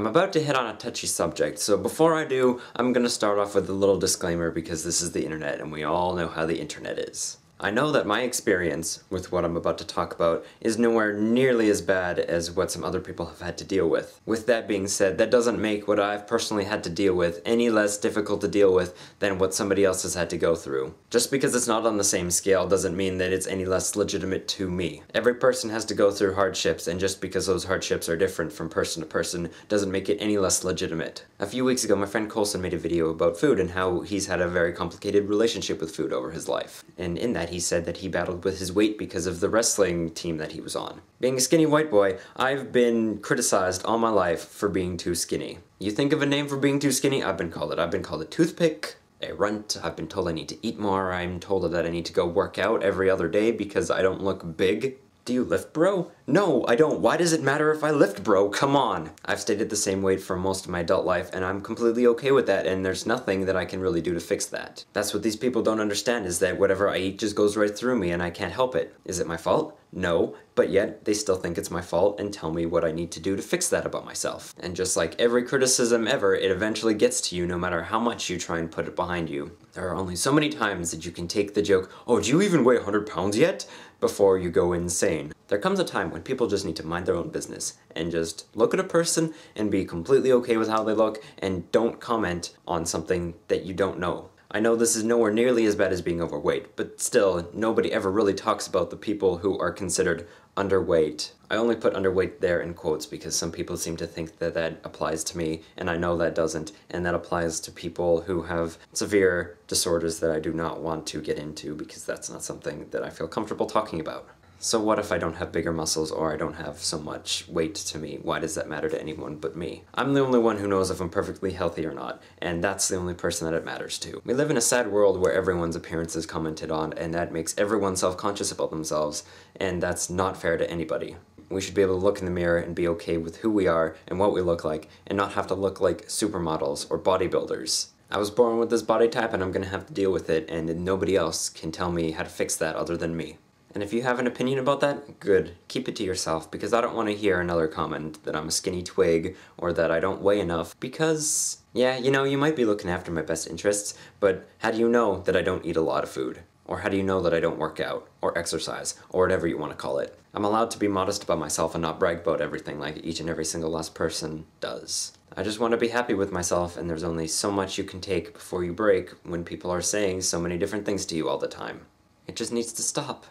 I'm about to hit on a touchy subject, so before I do, I'm gonna start off with a little disclaimer because this is the internet and we all know how the internet is. I know that my experience with what I'm about to talk about is nowhere nearly as bad as what some other people have had to deal with. With that being said, that doesn't make what I've personally had to deal with any less difficult to deal with than what somebody else has had to go through. Just because it's not on the same scale doesn't mean that it's any less legitimate to me. Every person has to go through hardships, and just because those hardships are different from person to person doesn't make it any less legitimate. A few weeks ago, my friend Colson made a video about food and how he's had a very complicated relationship with food over his life. And in that, he said that he battled with his weight because of the wrestling team that he was on. Being a skinny white boy, I've been criticized all my life for being too skinny. You think of a name for being too skinny, I've been called it. I've been called a toothpick, a runt, I've been told I need to eat more, I'm told that I need to go work out every other day because I don't look big. Do you lift, bro? No, I don't. Why does it matter if I lift, bro? Come on. I've stayed at the same weight for most of my adult life, and I'm completely okay with that, and there's nothing that I can really do to fix that. That's what these people don't understand, is that whatever I eat just goes right through me, and I can't help it. Is it my fault? No, but yet they still think it's my fault and tell me what I need to do to fix that about myself. And just like every criticism ever, it eventually gets to you no matter how much you try and put it behind you. There are only so many times that you can take the joke, "Oh, do you even weigh 100 pounds yet?" before you go insane. There comes a time when people just need to mind their own business and just look at a person and be completely okay with how they look and don't comment on something that you don't know. I know this is nowhere nearly as bad as being overweight, but still, nobody ever really talks about the people who are considered underweight. I only put underweight there in quotes because some people seem to think that that applies to me, and I know that doesn't, and that applies to people who have severe disorders that I do not want to get into because that's not something that I feel comfortable talking about. So what if I don't have bigger muscles or I don't have so much weight to me? Why does that matter to anyone but me? I'm the only one who knows if I'm perfectly healthy or not, and that's the only person that it matters to. We live in a sad world where everyone's appearance is commented on, and that makes everyone self-conscious about themselves, and that's not fair to anybody. We should be able to look in the mirror and be okay with who we are and what we look like, and not have to look like supermodels or bodybuilders. I was born with this body type and I'm gonna have to deal with it, and nobody else can tell me how to fix that other than me. And if you have an opinion about that, good. Keep it to yourself, because I don't want to hear another comment that I'm a skinny twig or that I don't weigh enough, because, yeah, you know, you might be looking after my best interests, but how do you know that I don't eat a lot of food? Or how do you know that I don't work out, or exercise, or whatever you want to call it? I'm allowed to be modest about myself and not brag about everything like each and every single last person does. I just want to be happy with myself, and there's only so much you can take before you break when people are saying so many different things to you all the time. It just needs to stop.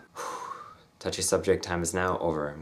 Touchy subject time is now over.